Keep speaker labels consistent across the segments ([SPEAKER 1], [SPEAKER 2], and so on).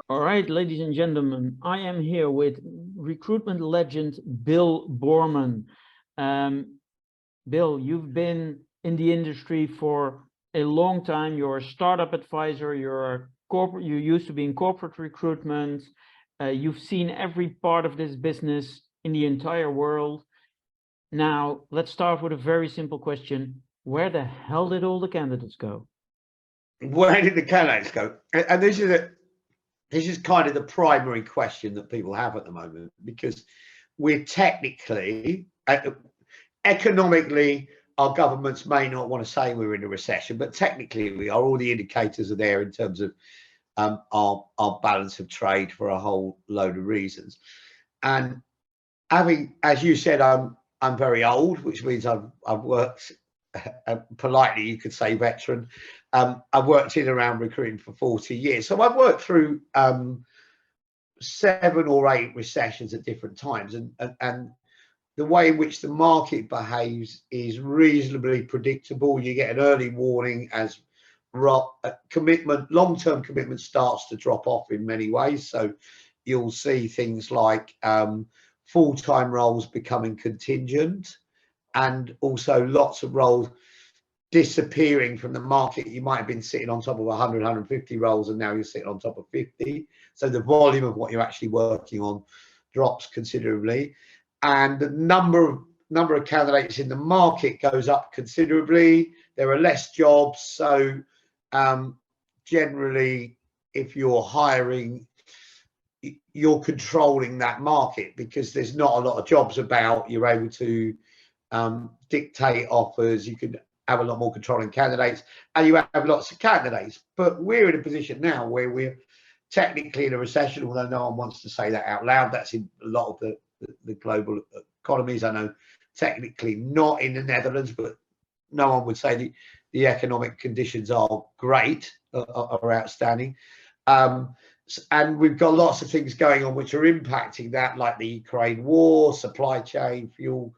[SPEAKER 1] All right, ladies and gentlemen, I am here with recruitment legend Bill Boorman. Bill, you've been in the industry for a long time. You're a startup advisor. You used to be in corporate recruitment. You've seen every part of this business in the entire world. Now, let's start with a very simple question. Where the hell did all the candidates go?
[SPEAKER 2] Where did the candidates go? And this is kind of the primary question that people have at the moment, because we're technically, economically, our governments may not want to say we're in a recession, but technically we are. All the indicators are there in terms of our balance of trade for a whole load of reasons. And having, as you said, I'm very old, which means I've worked, politely you could say veteran. I've worked in around recruiting for 40 years, so I've worked through 7 or 8 recessions at different times, and the way in which the market behaves is reasonably predictable. You get an early warning as long-term commitment starts to drop off in many ways. So you'll see things like full-time roles becoming contingent, and also lots of roles disappearing from the market. You might have been sitting on top of 100, 150 roles, and now you're sitting on top of 50. So the volume of what you're actually working on drops considerably, and the number of candidates in the market goes up considerably. There are less jobs, so generally, if you're hiring, you're controlling that market because there's not a lot of jobs about. You're able to dictate offers. You can have a lot more control in candidates, and you have lots of candidates. But we're in a position now where we're technically in a recession, although no one wants to say that out loud. That's in a lot of the global economies. I know technically not in the Netherlands, but no one would say the economic conditions are great, are outstanding. And we've got lots of things going on which are impacting that, like the Ukraine war, supply chain, fuel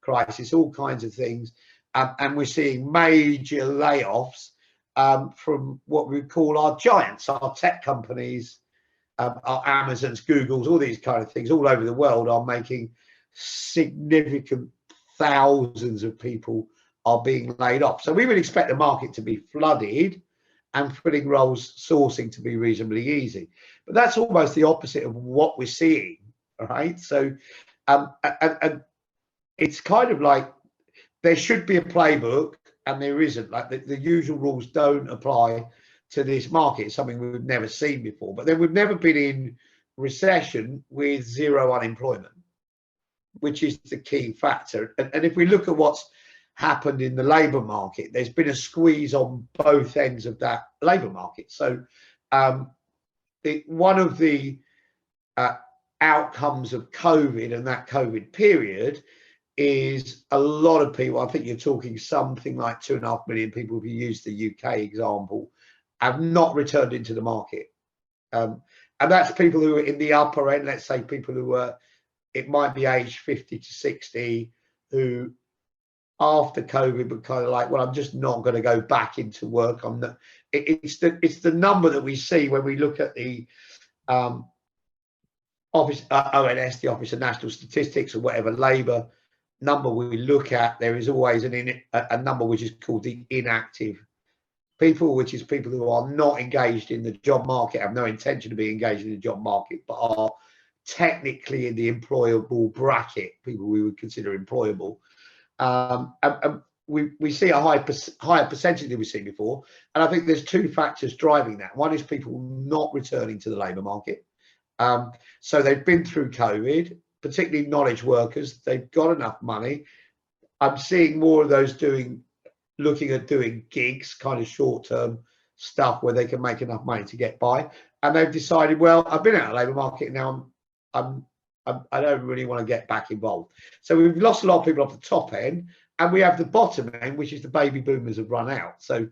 [SPEAKER 2] crisis, all kinds of things. And we're seeing major layoffs from what we call our giants, our tech companies, our Amazons, Googles, all these kind of things all over the world are making significant thousands of people are being laid off. So we would expect the market to be flooded and filling roles sourcing to be reasonably easy. But that's almost the opposite of what we're seeing, all right? So and it's kind of like there should be a playbook, and there isn't. Like the usual rules don't apply to this market. It's something we've never seen before. But then we've never been in recession with zero unemployment, which is the key factor. And if we look at what's happened in the labour market, there's been a squeeze on both ends of that labour market. So one of the outcomes of COVID and that COVID period is a lot of people, I think you're talking something like 2.5 million people, if you use the UK example, have not returned into the market. And that's people who are in the upper end, let's say people who were, it might be aged 50 to 60, who after COVID were kind of like, well, I'm just not going to go back into work. I'm not. It's the number that we see when we look at the office ONS, the Office of National Statistics, or whatever labour number we look at. There is always a number which is called the inactive people, which is people who are not engaged in the job market, have no intention to be engaged in the job market, but are technically in the employable bracket, people we would consider employable. And we see a higher percentage than we've seen before. And I think there's 2 factors driving that. One is people not returning to the labour market. So they've been through COVID, particularly knowledge workers. They've got enough money. I'm seeing more of those looking at doing gigs, kind of short-term stuff where they can make enough money to get by. And they've decided, well, I've been out of the labour market now. I don't really want to get back involved. So we've lost a lot of people off the top end, and we have the bottom end, which is the baby boomers have run out. So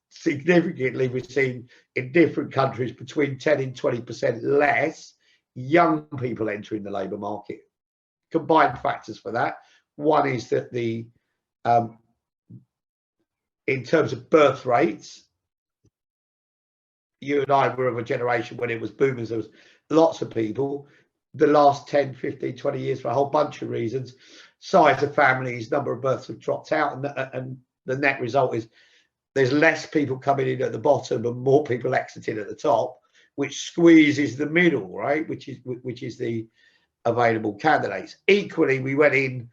[SPEAKER 2] significantly, we've seen in different countries between 10 and 20% less young people entering the labour market. Combined factors for that. One is that in terms of birth rates, you and I were of a generation when it was boomers, there was lots of people. The last 10, 15, 20 years, for a whole bunch of reasons, size of families, number of births have dropped out, and the net result is there's less people coming in at the bottom and more people exiting at the top, which squeezes the middle, right? Which is the available candidates. Equally, we went in,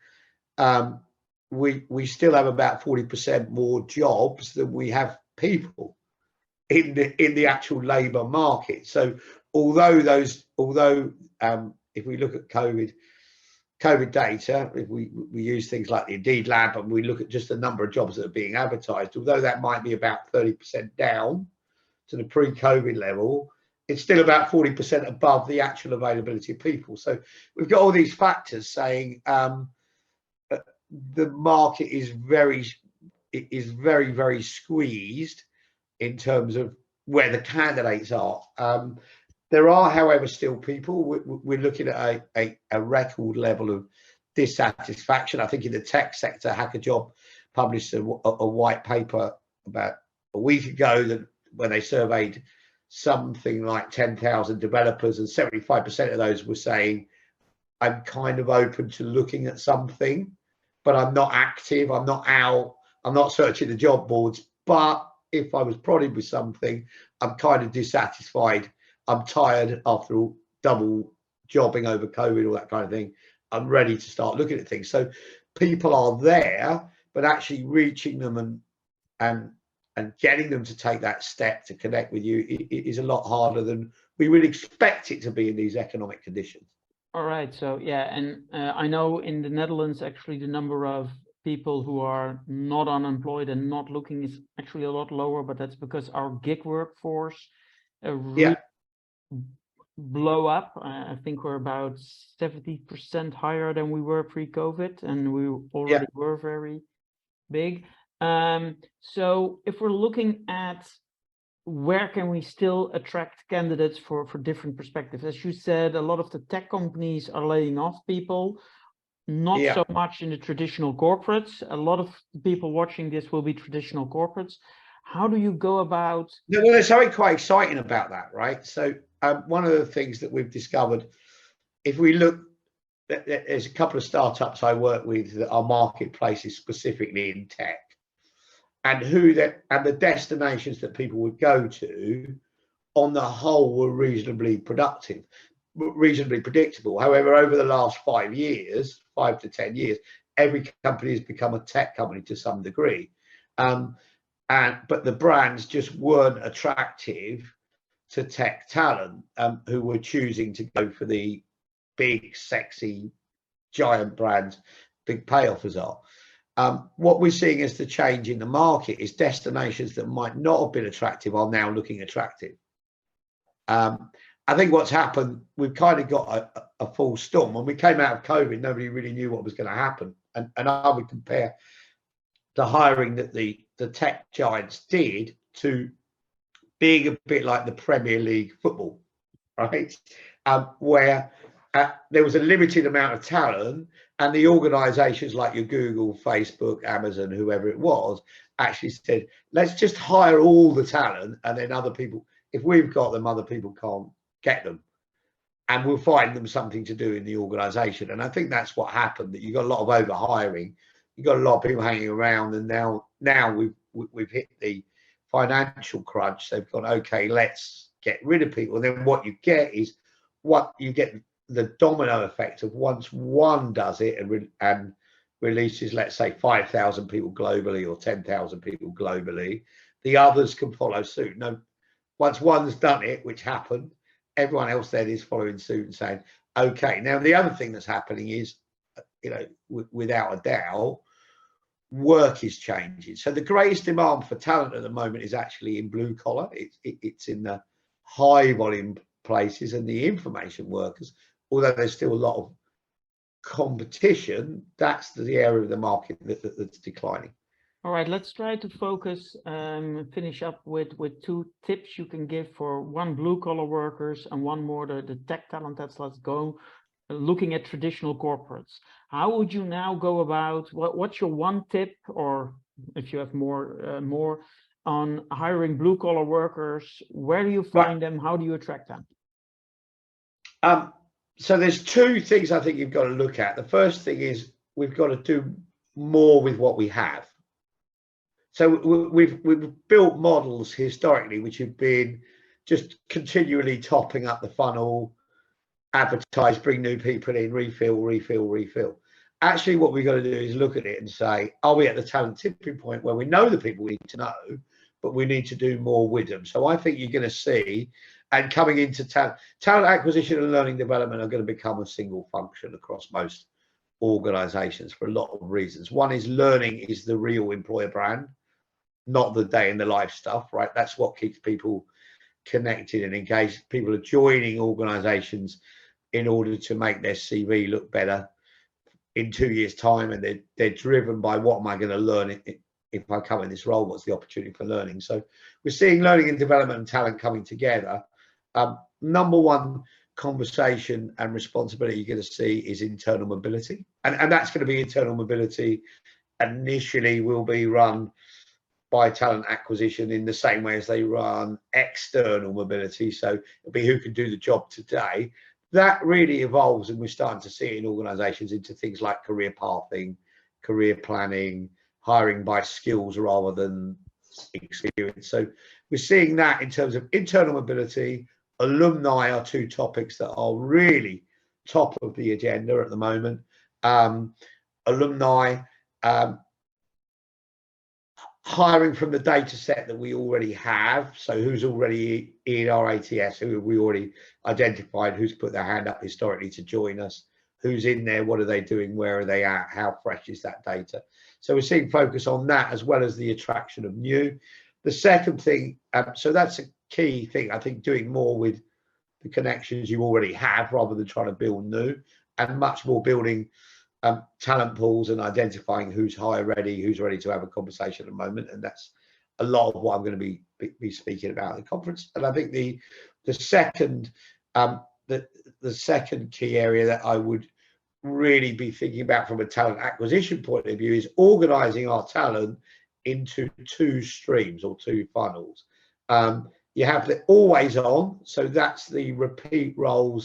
[SPEAKER 2] we still have about 40% more jobs than we have people in the actual labour market. So although if we look at COVID data, if we use things like the Indeed Lab and we look at just the number of jobs that are being advertised, although that might be about 30% down to the pre-COVID level, it's still about 40% above the actual availability of people. So we've got all these factors saying the market is very, very squeezed in terms of where the candidates are. There are, however, still people. We're looking at a record level of dissatisfaction. I think in the tech sector, HackerJob published a white paper about a week ago that when they surveyed something like 10,000 developers, and 75% of those were saying, I'm kind of open to looking at something, but I'm not active, I'm not out, I'm not searching the job boards. But if I was prodded with something, I'm kind of dissatisfied. I'm tired after all double jobbing over COVID, all that kind of thing. I'm ready to start looking at things. So people are there, but actually reaching them and getting them to take that step to connect with you is a lot harder than we would expect it to be in these economic conditions.
[SPEAKER 1] All right. So yeah, and I know in the Netherlands, actually, the number of people who are not unemployed and not looking is actually a lot lower, but that's because our gig workforce really blow up. I think we're about 70% higher than we were pre-COVID, and we already were very big. So if we're looking at where can we still attract candidates for different perspectives, as you said, a lot of the tech companies are laying off people, not so much in the traditional corporates. A lot of the people watching this will be traditional corporates. How do you go about?
[SPEAKER 2] Well, there's something quite exciting about that, right? So one of the things that we've discovered, if we look, there's a couple of startups I work with that are marketplaces specifically in tech, and the destinations that people would go to, on the whole, were reasonably productive, reasonably predictable. However, over the last 5 to 10 years, every company has become a tech company to some degree. But the brands just weren't attractive to tech talent who were choosing to go for the big, sexy, giant brands, big payoffers are. What we're seeing as the change in the market is destinations that might not have been attractive are now looking attractive. I think what's happened, we've kind of got a full storm. When we came out of COVID, nobody really knew what was going to happen. And I would compare the hiring that the tech giants did to being a bit like the Premier League football, right? Where there was a limited amount of talent, and the organizations like your Google, Facebook, Amazon, whoever it was, actually said, let's just hire all the talent, and then other people, if we've got them, other people can't get them. And we'll find them something to do in the organization. And I think that's what happened, that you got a lot of overhiring, you got a lot of people hanging around, and now we've hit the financial crunch. They've gone, okay, let's get rid of people. And then what you get is the domino effect of once one does it and releases, let's say, 5,000 people globally or 10,000 people globally, the others can follow suit. No, once one's done it, which happened, everyone else then is following suit and saying, okay. Now, the other thing that's happening is, without a doubt, work is changing. So the greatest demand for talent at the moment is actually in blue collar. It's in the high volume places and the information workers. Although there's still a lot of competition, that's the area of the market that's declining.
[SPEAKER 1] All right, let's try to focus, finish up with 2 tips you can give for one blue collar workers and one more the tech talent. Let's go looking at traditional corporates. How would you now go about, what's your one tip, or if you have more on hiring blue collar workers? Where do you
[SPEAKER 2] Right.
[SPEAKER 1] find them? How do you attract them?
[SPEAKER 2] So there's two things I think you've got to look at. The first thing is we've got to do more with what we have. So we've built models historically which have been just continually topping up the funnel, advertise, bring new people in, refill. Actually, what we've got to do is look at it and say, are we at the talent tipping point where we know the people we need to know, but we need to do more with them? So I think you're going to see, and coming into talent acquisition and learning development are going to become a single function across most organizations for a lot of reasons. One is learning is the real employer brand, not the day in the life stuff, right? That's what keeps people connected and engaged. People are joining organizations in order to make their CV look better in 2 years' time, and they're driven by what am I going to learn if I come in this role? What's the opportunity for learning? So we're seeing learning and development and talent coming together. Number one conversation and responsibility you're going to see is internal mobility, and that's going to be internal mobility initially will be run by talent acquisition in the same way as they run external mobility. So it'll be who can do the job today. That really evolves, and we're starting to see it in organizations into things like career pathing, career planning, hiring by skills rather than experience. So we're seeing that in terms of internal mobility. Alumni are two topics that are really top of the agenda at the moment. Alumni, hiring from the data set that we already have. So who's already in our ATS, who have we already identified, who's put their hand up historically to join us, who's in there, what are they doing, where are they at, how fresh is that data? So we're seeing focus on that as well as the attraction of new. The second thing, so that's a key thing, I think, doing more with the connections you already have rather than trying to build new, and much more building talent pools and identifying who's hire ready, who's ready to have a conversation at the moment. And that's a lot of what I'm going to be speaking about at the conference. And I think the second the second key area that I would really be thinking about from a talent acquisition point of view is organizing our talent into two streams or two funnels. You have the always on, so that's the repeat role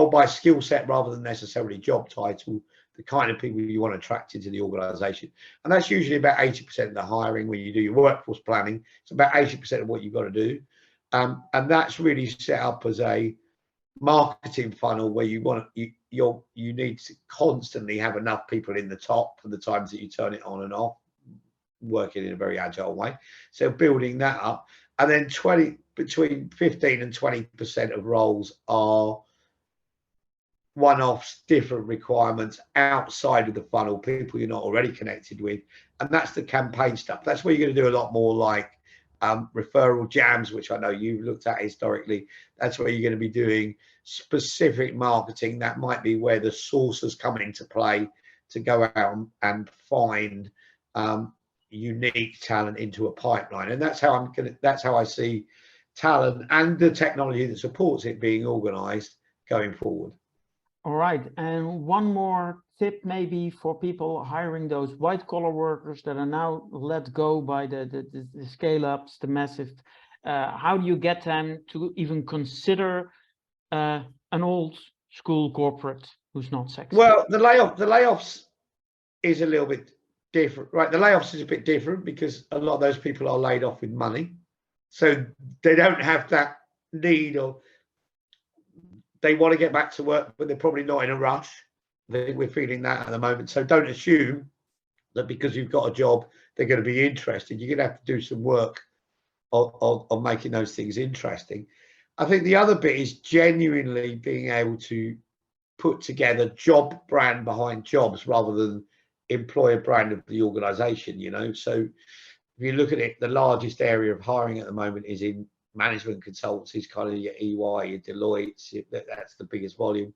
[SPEAKER 2] by skill set rather than necessarily job title, the kind of people you want to attract into the organization. And that's usually about 80% of the hiring. When you do your workforce planning, it's about 80% of what you've got to do. And that's really set up as a marketing funnel where you need to constantly have enough people in the top for the times that you turn it on and off, working in a very agile way. So building that up. And then between 15 and 20% of roles are one-offs, different requirements outside of the funnel, people you're not already connected with. And that's the campaign stuff. That's where you're going to do a lot more like referral jams, which I know you've looked at historically. That's where you're going to be doing specific marketing. That might be where the sources come into play to go out and find unique talent into a pipeline. And that's how I see talent and the technology that supports it being organized going forward.
[SPEAKER 1] All right, and one more tip maybe for people hiring those white collar workers that are now let go by the scale ups, the massive. How do you get them to even consider an old school corporate who's not sexy?
[SPEAKER 2] Well, the layoffs is a little bit different, right? The layoffs is a bit different because a lot of those people are laid off with money, so they don't have that need, or they want to get back to work, but they're probably not in a rush. I think we're feeling that at the moment. So don't assume that because you've got a job, they're going to be interested. You're going to have to do some work on making those things interesting. I think the other bit is genuinely being able to put together job brand behind jobs rather than employer brand of the organization, you know. So if you look at it, the largest area of hiring at the moment is in management consultancies, kind of your EY, your Deloitte, that's the biggest volume.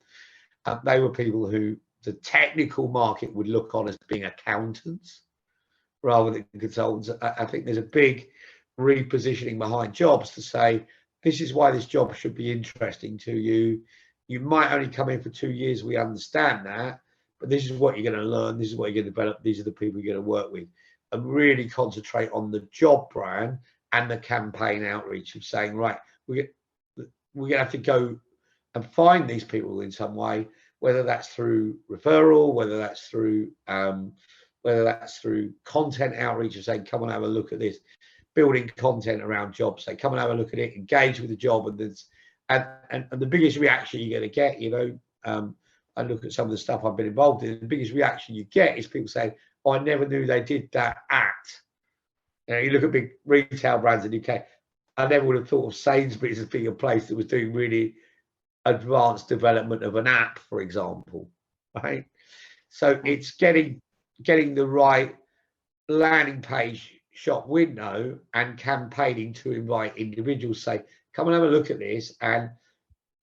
[SPEAKER 2] They were people who the technical market would look on as being accountants rather than consultants. I think there's a big repositioning behind jobs to say, this is why this job should be interesting to you. You might only come in for 2 years, we understand that, but this is what you're going to learn, this is what you're going to develop, these are the people you're going to work with. and really concentrate on the job brand and the campaign outreach of saying, right, we're going to have to go and find these people in some way, whether that's through referral, whether that's through content outreach of saying, come and have a look at this, building content around jobs, say, come and have a look at it, engage with the job, and the biggest reaction you're going to get, you know, I look at some of the stuff I've been involved in, the biggest reaction you get is people saying, oh, I never knew they did that at. You know, you look at big retail brands in the UK, I never would have thought of Sainsbury's as being a place that was doing really advanced development of an app, for example, right? So it's getting the right landing page shop window and campaigning to invite individuals, say, come and have a look at this, and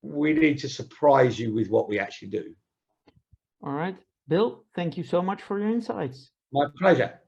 [SPEAKER 2] we need to surprise you with what we actually do.
[SPEAKER 1] All right, Bill, thank you so much for your insights.
[SPEAKER 2] My pleasure.